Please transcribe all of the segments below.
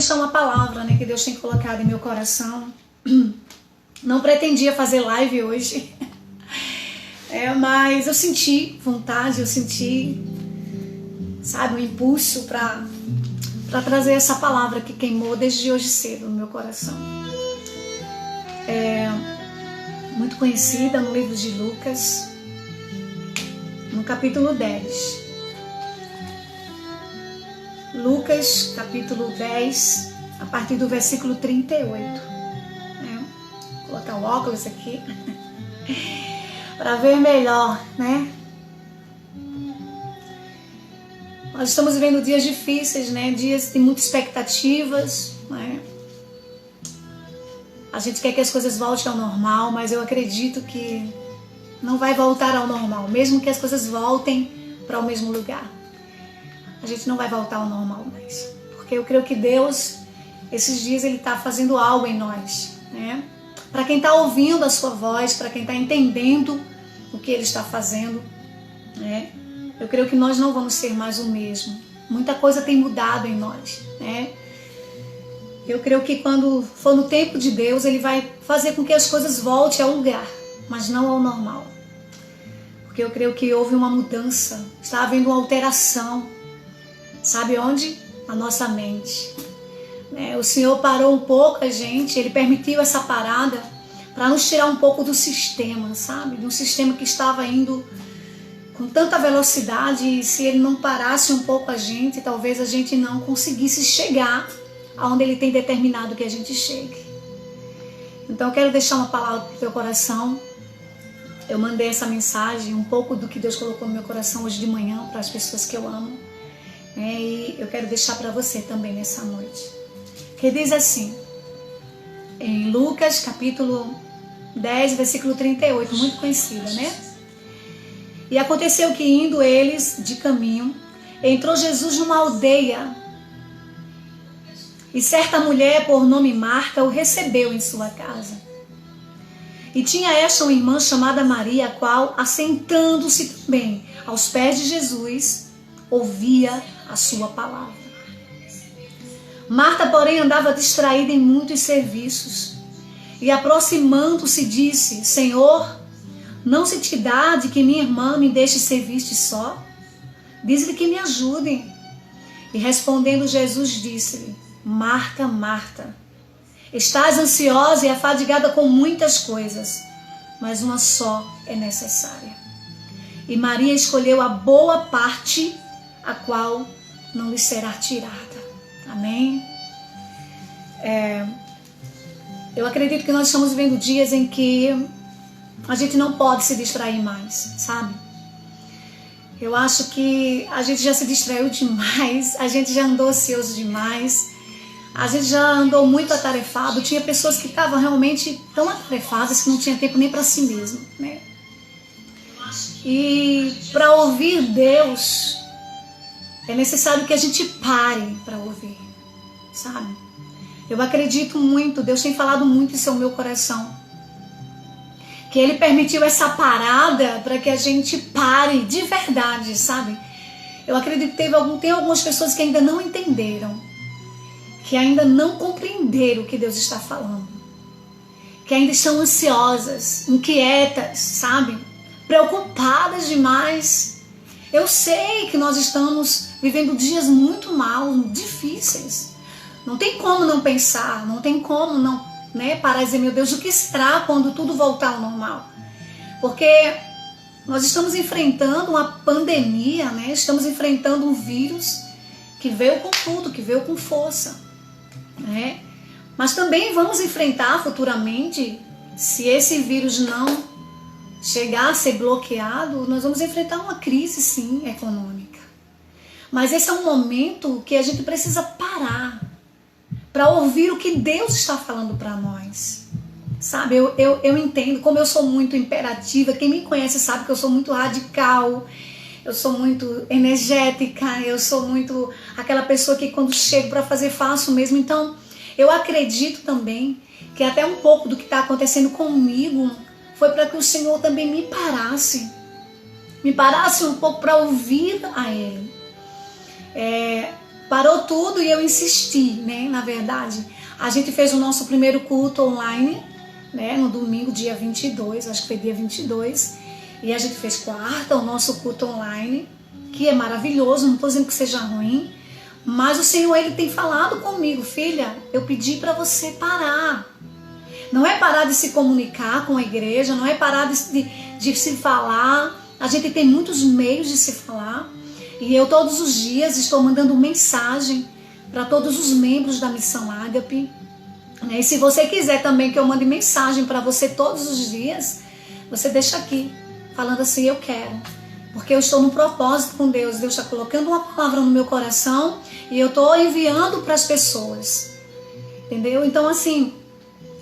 deixar uma palavra, né, que Deus tem colocado em meu coração. Não pretendia fazer live hoje, mas eu senti vontade, eu senti, sabe, um impulso para trazer essa palavra que queimou desde hoje cedo no meu coração. É muito conhecida no livro de Lucas, no capítulo 10. Lucas, capítulo 10, a partir do versículo 38. Vou colocar o óculos aqui para ver melhor, né? Nós estamos vivendo dias difíceis, né? Dias de muitas expectativas, né? A gente quer que as coisas voltem ao normal, mas eu acredito que não vai voltar ao normal, mesmo que as coisas voltem para o mesmo lugar. A gente não vai voltar ao normal mais, porque eu creio que Deus, esses dias, Ele está fazendo algo em nós, né? Para quem está ouvindo a sua voz, para quem está entendendo o que Ele está fazendo, né? Eu creio que nós não vamos ser mais o mesmo. Muita coisa tem mudado em nós, né? Eu creio que quando for no tempo de Deus, Ele vai fazer com que as coisas voltem ao lugar, mas não ao normal. Porque eu creio que houve uma mudança, está havendo uma alteração. Sabe onde? Na nossa mente. O Senhor parou um pouco a gente, Ele permitiu essa parada para nos tirar um pouco do sistema, sabe? De um sistema que estava indo com tanta velocidade, e se Ele não parasse um pouco a gente, talvez a gente não conseguisse chegar aonde Ele tem determinado que a gente chegue. Então eu quero deixar uma palavra para o teu coração. Eu mandei essa mensagem, um pouco do que Deus colocou no meu coração hoje de manhã para as pessoas que eu amo. E eu quero deixar para você também nessa noite. Que diz assim, em Lucas capítulo 10, versículo 38, muito conhecida, né? E aconteceu que, indo eles de caminho, entrou Jesus numa aldeia, e certa mulher por nome Marta o recebeu em sua casa. E tinha esta uma irmã chamada Maria, a qual, assentando-se também aos pés de Jesus, ouvia a sua palavra. Marta, porém, andava distraída em muitos serviços, e aproximando-se disse, Senhor, não se te dá de que minha irmã me deixe servir-te só? Diz-lhe que me ajude. E respondendo Jesus disse-lhe, Marta, Marta, estás ansiosa e afadigada com muitas coisas, mas uma só é necessária. E Maria escolheu a boa parte, a qual não lhe será tirada. Amém? Eu acredito que nós estamos vivendo dias em que a gente não pode se distrair mais, sabe? Eu acho que a gente já se distraiu demais, a gente já andou ansioso demais, a gente já andou muito atarefado. Tinha pessoas que estavam realmente tão atarefadas que não tinha tempo nem para si mesmo, né? E para ouvir Deus, é necessário que a gente pare para ouvir, sabe? Eu acredito muito, Deus tem falado muito isso ao meu coração, que Ele permitiu essa parada para que a gente pare de verdade, sabe? Eu acredito que tem algumas pessoas que ainda não entenderam, que ainda não compreenderam o que Deus está falando, que ainda estão ansiosas, inquietas, sabe? Preocupadas demais. Eu sei que nós estamos vivendo dias muito maus, difíceis. Não tem como não pensar, não tem como não, parar e dizer, meu Deus, o que será quando tudo voltar ao normal? Porque nós estamos enfrentando uma pandemia, estamos enfrentando um vírus que veio com tudo, que veio com força, Mas também vamos enfrentar futuramente, se esse vírus não chegar a ser bloqueado, nós vamos enfrentar uma crise, sim, econômica. Mas esse é um momento que a gente precisa parar para ouvir o que Deus está falando para nós. Sabe, eu entendo, como eu sou muito imperativa, quem me conhece sabe que eu sou muito radical, eu sou muito energética, eu sou muito aquela pessoa que quando chego para fazer faço mesmo. Então, eu acredito também que até um pouco do que está acontecendo comigo foi para que o Senhor também me parasse um pouco para ouvir a Ele. parou tudo e eu insisti, né? Na verdade, a gente fez o nosso primeiro culto online, né? No domingo, dia 22, acho que foi dia 22. E a gente fez quarta, o nosso culto online, que é maravilhoso, não estou dizendo que seja ruim. Mas o Senhor, Ele tem falado comigo, filha, eu pedi para você parar. Não é parar de se comunicar com a igreja, não é parar de se falar. A gente tem muitos meios de se falar. E eu todos os dias estou mandando mensagem para todos os membros da Missão Ágape. E se você quiser também que eu mande mensagem para você todos os dias, você deixa aqui, falando assim, eu quero. Porque eu estou num propósito com Deus. Deus está colocando uma palavra no meu coração e eu estou enviando para as pessoas. Entendeu? Então, assim,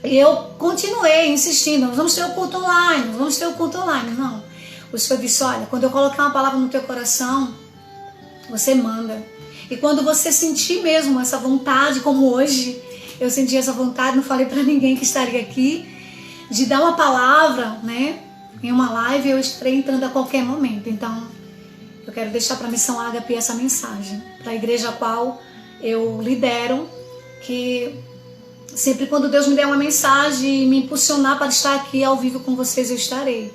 eu continuei insistindo. Vamos ter o culto online, vamos ter o culto online. Não. O Senhor disse, olha, quando eu colocar uma palavra no teu coração, você manda. E quando você sentir mesmo essa vontade, como hoje, eu senti essa vontade, não falei para ninguém que estaria aqui, de dar uma palavra, né? Em uma live eu estarei entrando a qualquer momento. Então, eu quero deixar para a Missão Ágape essa mensagem. Para a igreja a qual eu lidero, que sempre quando Deus me der uma mensagem e me impulsionar para estar aqui ao vivo com vocês, eu estarei.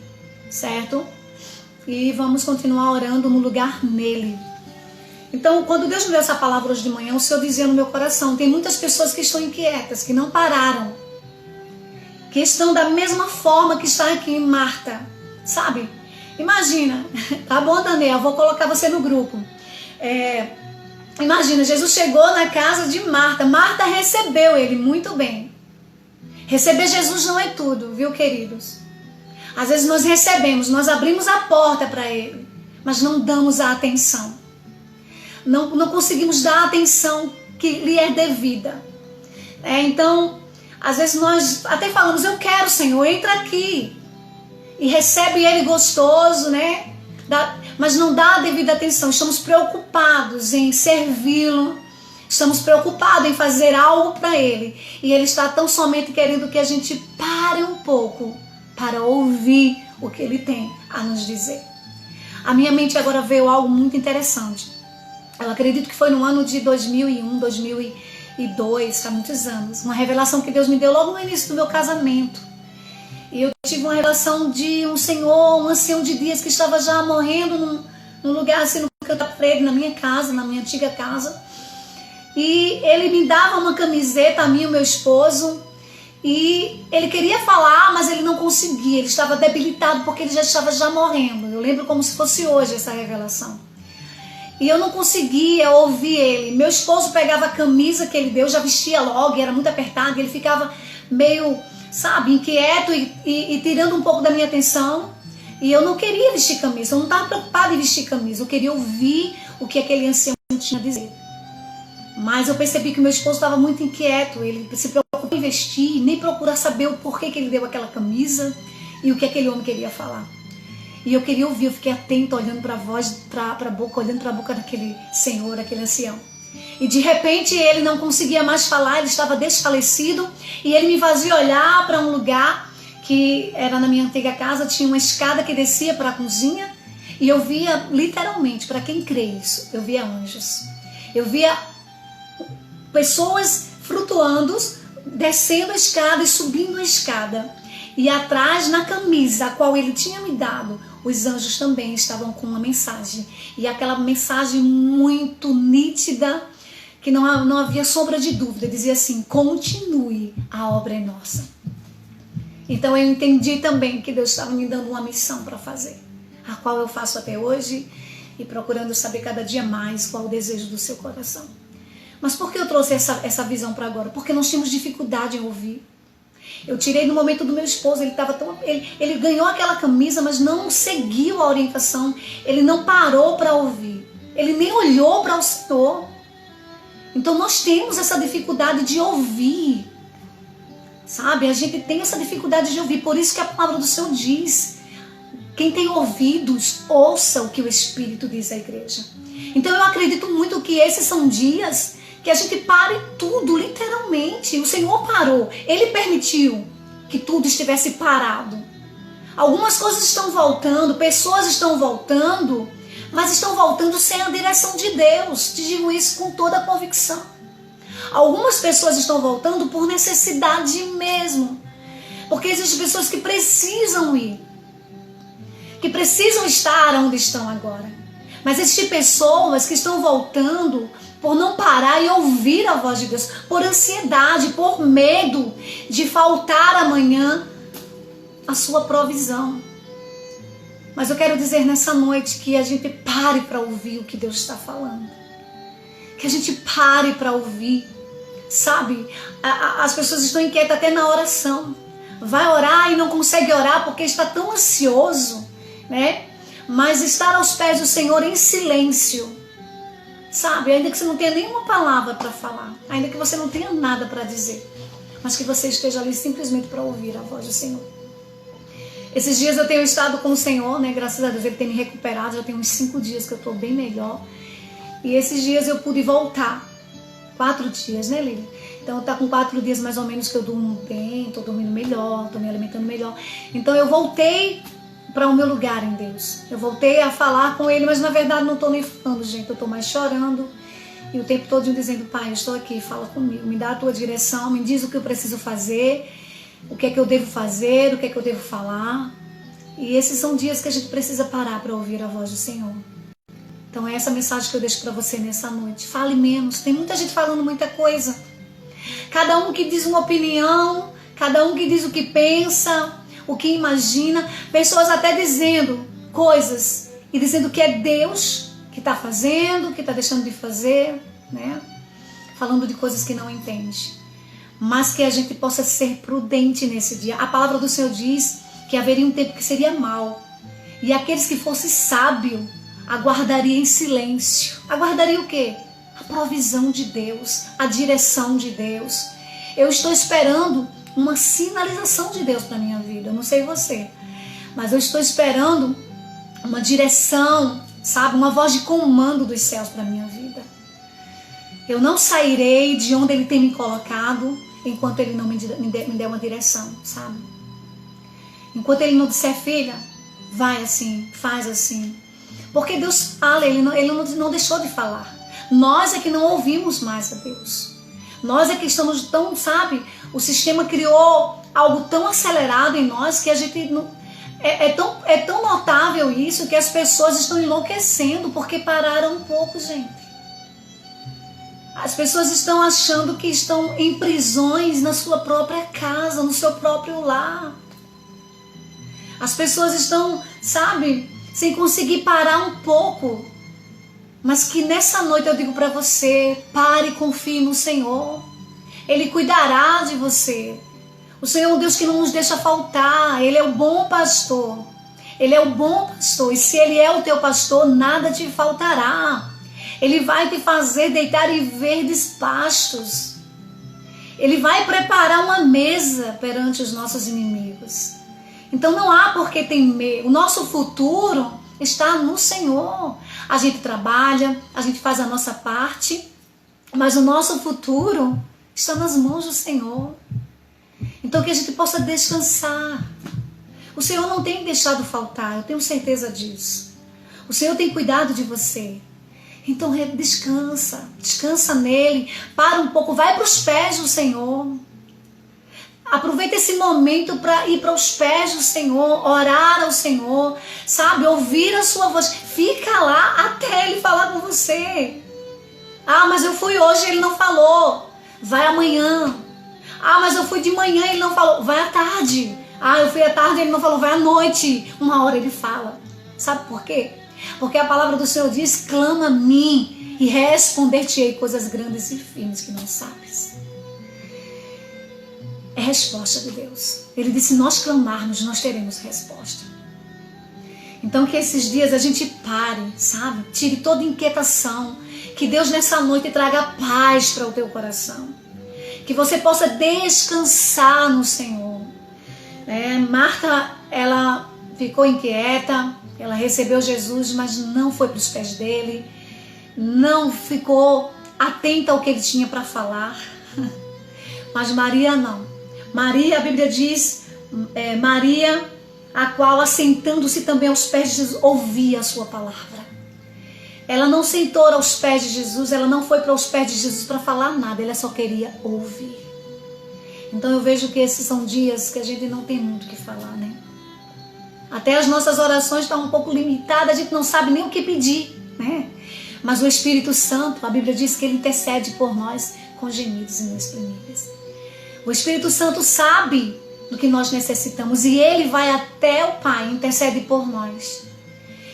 Certo? E vamos continuar orando no lugar nele. Então, quando Deus me deu essa palavra hoje de manhã, o Senhor dizia no meu coração, tem muitas pessoas que estão inquietas, que não pararam. Que estão da mesma forma que está aqui em Marta, sabe? Imagina, tá bom, Daniel, vou colocar você no grupo. Imagina, Jesus chegou na casa de Marta, Marta recebeu ele muito bem. Receber Jesus não é tudo, viu, queridos? Às vezes nós recebemos, nós abrimos a porta para ele, mas não damos a atenção. Não conseguimos dar a atenção que lhe é devida. Então, às vezes nós até falamos, eu quero, Senhor, entra aqui. E recebe ele gostoso, né? Mas não dá a devida atenção. Estamos preocupados em servi-lo. Estamos preocupados em fazer algo para ele. E ele está tão somente querendo que a gente pare um pouco para ouvir o que ele tem a nos dizer. A minha mente agora veio algo muito interessante. Eu acredito que foi no ano de 2001, 2002, há muitos anos. Uma revelação que Deus me deu logo no início do meu casamento. E eu tive uma revelação de um senhor, um ancião de dias que estava já morrendo num lugar assim, no canto da parede, na minha casa, na minha antiga casa. E ele me dava uma camiseta, a mim e o meu esposo. E ele queria falar, mas ele não conseguia. Ele estava debilitado porque ele já estava morrendo. Eu lembro como se fosse hoje essa revelação. E eu não conseguia ouvir ele. Meu esposo pegava a camisa que ele deu, já vestia logo, e era muito apertado. E ele ficava meio, sabe, inquieto e tirando um pouco da minha atenção. E eu não queria vestir camisa, eu não estava preocupada em vestir camisa. Eu queria ouvir o que aquele ancião tinha a dizer. Mas eu percebi que meu esposo estava muito inquieto. Ele se preocupou em vestir, nem procurar saber o porquê que ele deu aquela camisa e o que aquele homem queria falar. E eu queria ouvir, eu fiquei atenta, olhando para a voz, para a boca, olhando para a boca daquele senhor, daquele ancião. E de repente ele não conseguia mais falar, ele estava desfalecido. E ele me fazia olhar para um lugar que era na minha antiga casa, tinha uma escada que descia para a cozinha. E eu via, literalmente, para quem crê isso, eu via anjos. Eu via pessoas flutuando, descendo a escada e subindo a escada. E atrás, na camisa a qual ele tinha me dado, os anjos também estavam com uma mensagem. E aquela mensagem muito nítida, que não havia sombra de dúvida. Dizia assim, continue, a obra é nossa. Então eu entendi também que Deus estava me dando uma missão para fazer, a qual eu faço até hoje, e procurando saber cada dia mais qual o desejo do seu coração. Mas por que eu trouxe essa visão para agora? Porque nós tínhamos dificuldade em ouvir. Eu tirei no momento do meu esposo, ele ganhou aquela camisa, mas não seguiu a orientação, ele não parou para ouvir, ele nem olhou para o Senhor. Então nós temos essa dificuldade de ouvir, sabe? A gente tem essa dificuldade de ouvir, por isso que a palavra do Senhor diz, quem tem ouvidos, ouça o que o Espírito diz à igreja. Então eu acredito muito que esses são dias que a gente pare tudo, literalmente. O Senhor parou, Ele permitiu que tudo estivesse parado. Algumas coisas estão voltando, pessoas estão voltando, mas estão voltando sem a direção de Deus. Te digo isso com toda a convicção. Algumas pessoas estão voltando por necessidade mesmo, porque existem pessoas que precisam ir, que precisam estar onde estão agora. Mas existem pessoas que estão voltando por não parar e ouvir a voz de Deus, por ansiedade, por medo de faltar amanhã a sua provisão. Mas eu quero dizer nessa noite que a gente pare para ouvir o que Deus está falando. Que a gente pare para ouvir. Sabe, as pessoas estão inquietas até na oração. Vai orar e não consegue orar porque está tão ansioso, né? Mas estar aos pés do Senhor em silêncio, sabe? Ainda que você não tenha nenhuma palavra para falar, ainda que você não tenha nada para dizer, mas que você esteja ali simplesmente para ouvir a voz do Senhor. Esses dias eu tenho estado com o Senhor, né? Graças a Deus Ele tem me recuperado, já tem uns 5 dias que eu estou bem melhor. E esses dias eu pude voltar. 4 dias, né, Lili? Então tá com 4 dias mais ou menos que eu durmo bem, tô dormindo melhor, tô me alimentando melhor. Então eu voltei para o meu lugar em Deus. Eu voltei a falar com Ele, mas na verdade não tô nem falando, gente. Eu tô mais chorando e o tempo todo dizendo: Pai, eu estou aqui, fala comigo, me dá a tua direção, me diz o que eu preciso fazer, o que é que eu devo fazer, o que é que eu devo falar. E esses são dias que a gente precisa parar para ouvir a voz do Senhor. Então é essa mensagem que eu deixo para você nessa noite. Fale menos. Tem muita gente falando muita coisa. Cada um que diz uma opinião, cada um que diz o que pensa, o que imagina. Pessoas até dizendo coisas e dizendo que é Deus que está fazendo, que está deixando de fazer, né? Falando de coisas que não entende. Mas que a gente possa ser prudente nesse dia. A palavra do Senhor diz que haveria um tempo que seria mau. E aqueles que fossem sábios aguardaria em silêncio. Aguardaria o quê? A provisão de Deus, a direção de Deus. Eu estou esperando uma sinalização de Deus para a minha vida. Eu não sei você, mas eu estou esperando uma direção, sabe? Uma voz de comando dos céus para a minha vida. Eu não sairei de onde Ele tem me colocado enquanto Ele não me der uma direção, sabe? Enquanto Ele não disser: filha, vai assim, faz assim. Porque Deus fala, Ele não deixou de falar. Nós é que não ouvimos mais a Deus. Nós é que estamos tão, sabe, o sistema criou algo tão acelerado em nós que a gente não... É tão notável isso que as pessoas estão enlouquecendo porque pararam um pouco, gente. As pessoas estão achando que estão em prisões na sua própria casa, no seu próprio lar. As pessoas estão, sabe, sem conseguir parar um pouco. Mas que nessa noite eu digo para você: pare e confie no Senhor. Ele cuidará de você. O Senhor é um Deus que não nos deixa faltar. Ele é o bom pastor. Ele é o bom pastor. E se Ele é o teu pastor, nada te faltará. Ele vai te fazer deitar em verdes pastos. Ele vai preparar uma mesa perante os nossos inimigos. Então não há por que temer. O nosso futuro está no Senhor. A gente trabalha, a gente faz a nossa parte, mas o nosso futuro está nas mãos do Senhor. Então que a gente possa descansar. O Senhor não tem deixado faltar, eu tenho certeza disso. O Senhor tem cuidado de você. Então descansa nele, para um pouco, vai para os pés do Senhor. Aproveita esse momento para ir para os pés do Senhor, orar ao Senhor, sabe, ouvir a sua voz. Fica lá até Ele falar com você. Ah, mas eu fui hoje e Ele não falou. Vai amanhã. Ah, mas eu fui de manhã e Ele não falou. Vai à tarde. Ah, eu fui à tarde e Ele não falou. Vai à noite. Uma hora Ele fala. Sabe por quê? Porque a palavra do Senhor diz: clama a mim e responder-te-ei coisas grandes e firmes que não sabes. É resposta de Deus. Ele disse: se nós clamarmos, nós teremos resposta. Então que esses dias a gente pare, sabe? Tire toda inquietação. Que Deus nessa noite traga paz para o teu coração. Que você possa descansar no Senhor. Marta, ela ficou inquieta. Ela recebeu Jesus, mas não foi para os pés dele. Não ficou atenta ao que ele tinha para falar. Mas Maria não. Maria, a Bíblia diz, Maria, a qual assentando-se também aos pés de Jesus, ouvia a sua palavra. Ela não sentou aos pés de Jesus, ela não foi para os pés de Jesus para falar nada, ela só queria ouvir. Então eu vejo que esses são dias que a gente não tem muito o que falar, né? Até as nossas orações estão um pouco limitadas, a gente não sabe nem o que pedir, né? Mas o Espírito Santo, a Bíblia diz que ele intercede por nós com gemidos inexprimíveis. O Espírito Santo sabe do que nós necessitamos e ele vai até o Pai, intercede por nós.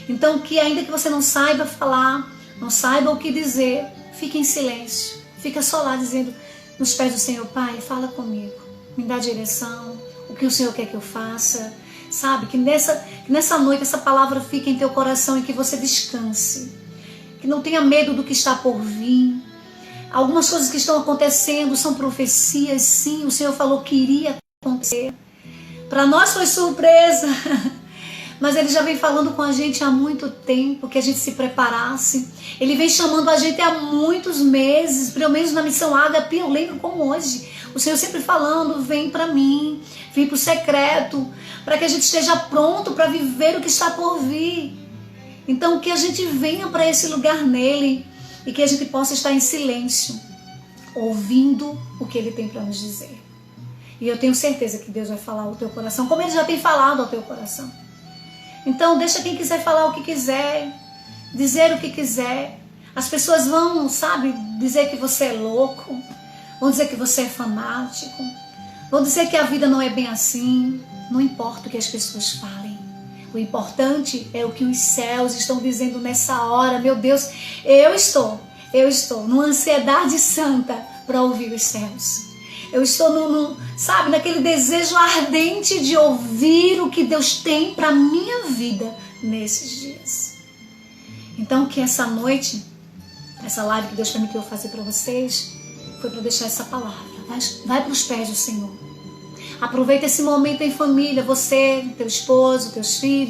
Então, que ainda que você não saiba falar, não saiba o que dizer, fique em silêncio. Fica só lá dizendo nos pés do Senhor: Pai, fala comigo, me dá direção, o que o Senhor quer que eu faça. Sabe, que nessa noite essa palavra fique em teu coração e que você descanse. Que não tenha medo do que está por vir. Algumas coisas que estão acontecendo são profecias, sim, o Senhor falou que iria acontecer. Para nós foi surpresa, mas Ele já vem falando com a gente há muito tempo, que a gente se preparasse. Ele vem chamando a gente há muitos meses, pelo menos na Missão Ágape, eu lembro como hoje. O Senhor sempre falando: vem para mim, vem para o secreto, para que a gente esteja pronto para viver o que está por vir. Então que a gente venha para esse lugar nele e que a gente possa estar em silêncio, ouvindo o que Ele tem para nos dizer. E eu tenho certeza que Deus vai falar ao teu coração, como Ele já tem falado ao teu coração. Então deixa quem quiser falar o que quiser, dizer o que quiser. As pessoas vão, sabe, dizer que você é louco, vão dizer que você é fanático, vão dizer que a vida não é bem assim. Não importa o que as pessoas falem. O importante é o que os céus estão dizendo nessa hora. Meu Deus, eu estou numa ansiedade santa para ouvir os céus. Eu estou sabe, naquele desejo ardente de ouvir o que Deus tem para a minha vida nesses dias. Então que essa noite, essa live que Deus permitiu fazer para vocês, foi para deixar essa palavra. Vai para os pés do Senhor. Aproveita esse momento em família, você, teu esposo, teus filhos.